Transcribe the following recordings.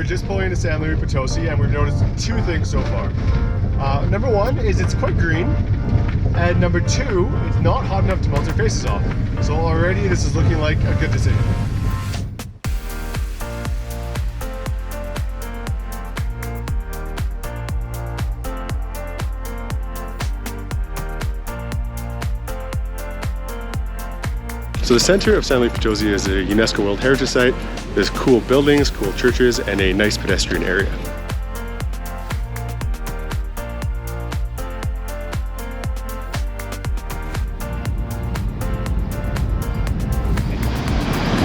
just pulling into San Luis Potosí and we've noticed two things so far. Number one is it's quite green, and number two, it's not hot enough to melt our faces off. So already this is looking like a good decision. So the center of San Luis Potosí is a UNESCO World Heritage Site. There's cool buildings, cool churches, and a nice pedestrian area.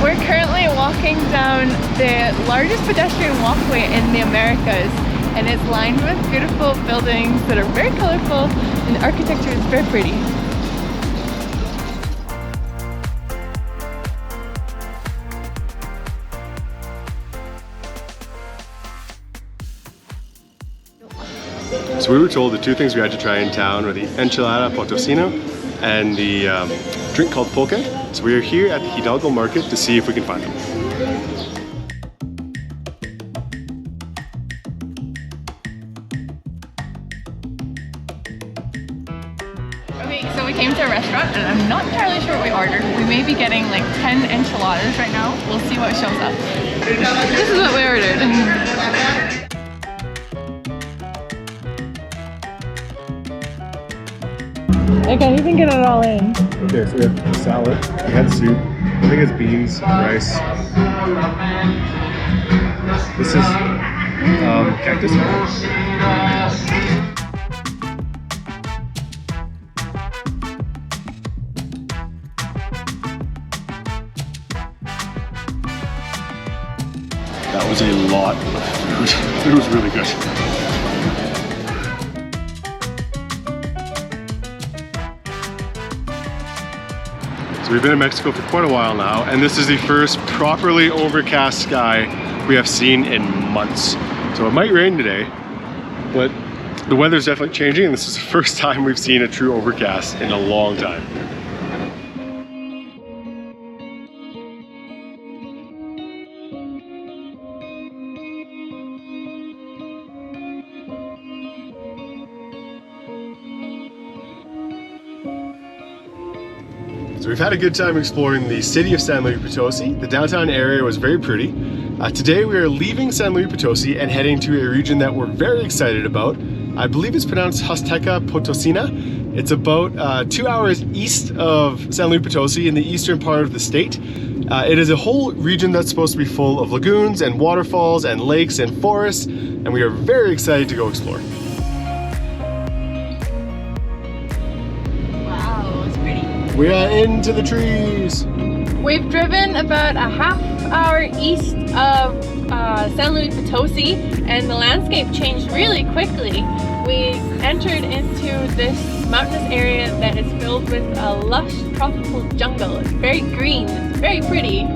We're currently walking down the largest pedestrian walkway in the Americas, and it's lined with beautiful buildings that are very colorful, and the architecture is very pretty. So we were told the two things we had to try in town were the enchilada potosina and the drink called pulque. So we are here at the Hidalgo market to see if we can find them. Okay, so we came to a restaurant and I'm not entirely sure what we ordered. We may be getting like 10 enchiladas right now. We'll see what shows up. This is what we ordered. I can't even get it all in. Okay, so we have salad, we had soup, I think it's beans, rice. This is cactus. That was a lot of food. It was really good. So we've been in Mexico for quite a while now, and this is the first properly overcast sky we have seen in months. So it might rain today, but the weather's definitely changing, and this is the first time we've seen a true overcast in a long time. So we've had a good time exploring the city of San Luis Potosí. The downtown area was very pretty. Today we are leaving San Luis Potosí and heading to a region that we're very excited about. I believe it's pronounced Huasteca Potosina. It's about 2 hours east of San Luis Potosí in the eastern part of the state. It is a whole region that's supposed to be full of lagoons and waterfalls and lakes and forests, and we are very excited to go explore. We are into the trees. We've driven about a half hour east of San Luis Potosí, and the landscape changed really quickly. We entered into this mountainous area that is filled with a lush tropical jungle. It's very green, it's very pretty.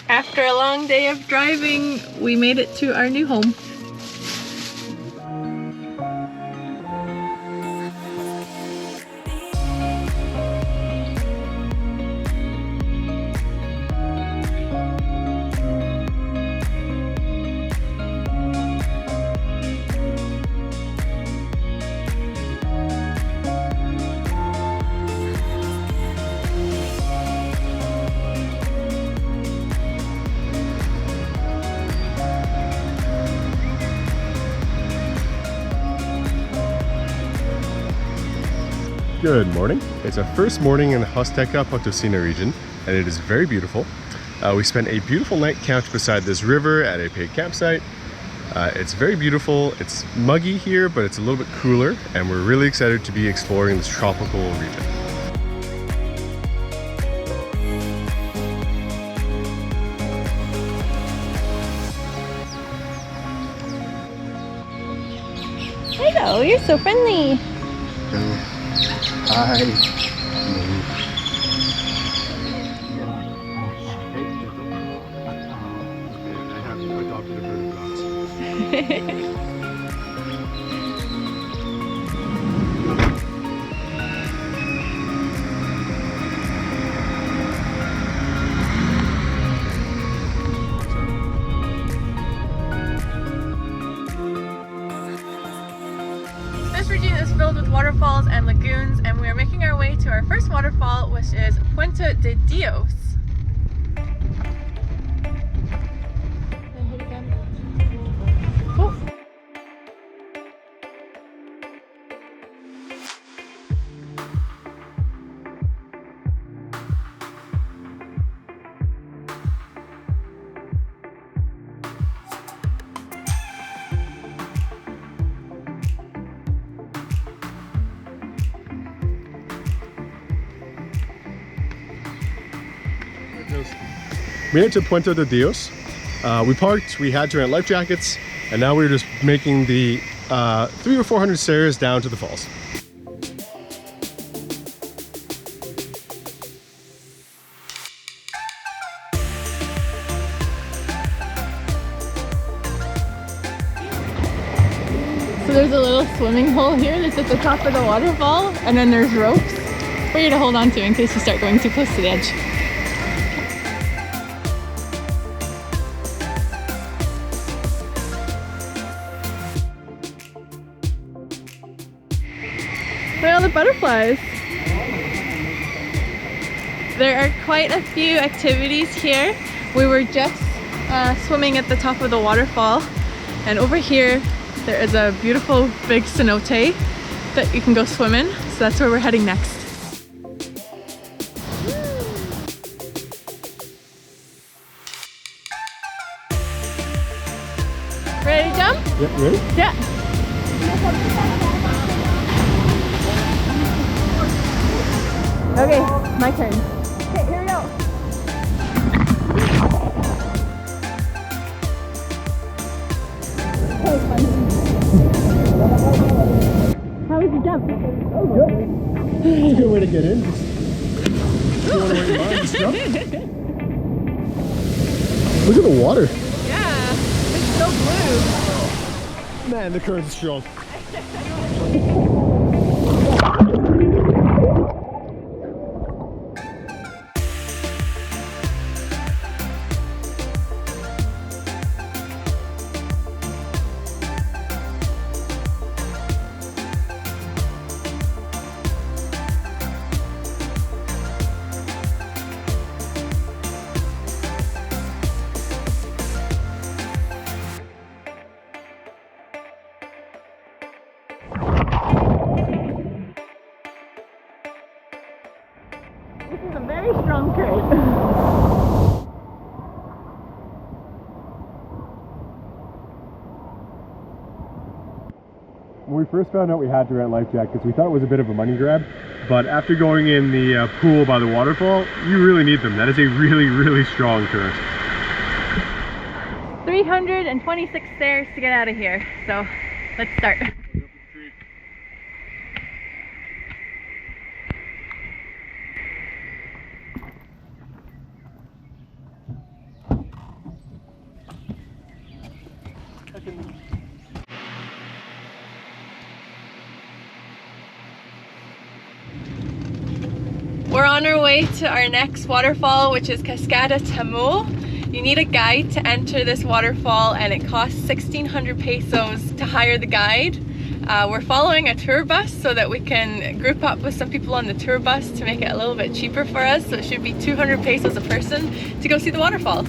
After a long day of driving, we made it to our new home. Good morning. It's our first morning in the Huasteca Potosina region, and it is very beautiful. We spent a beautiful night camped beside this river at a paid campsite. It's very beautiful. It's muggy here, but it's a little bit cooler, and we're really excited to be exploring this tropical region. Hello, you're so friendly. Hi. This region is filled with waterfalls and lagoons, and we are making our way to our first waterfall, which is Puente de Dios. Oh. Made it to Puente de Dios. We parked, we had to rent life jackets, and now we're just making the 300 or 400 stairs down to the falls. So there's a little swimming hole here that's at the top of the waterfall, and then there's ropes for you to hold on to in case you start going too close to the edge. Look at all the butterflies. There are quite a few activities here. We were just swimming at the top of the waterfall, and over here there is a beautiful big cenote that you can go swim in, so that's where we're heading next. Ready to jump? Yeah, ready? Yeah. Okay, my turn. Okay, here we go. How was the jump? Good. Good way to get in. Just, you want to wait in line, just jump. Look at the water. Yeah, it's so blue. Man, the current's strong. This is a very strong current. When we first found out we had to rent life jackets, we thought it was a bit of a money grab, but after going in the pool by the waterfall, you really need them. That is a really, really strong current. 326 stairs to get out of here, so let's start. We're on our way to our next waterfall, which is Cascada Tamul. You need a guide to enter this waterfall, and it costs 1,600 pesos to hire the guide. We're following a tour bus so that we can group up with some people on the tour bus to make it a little bit cheaper for us. So it should be 200 pesos a person to go see the waterfall.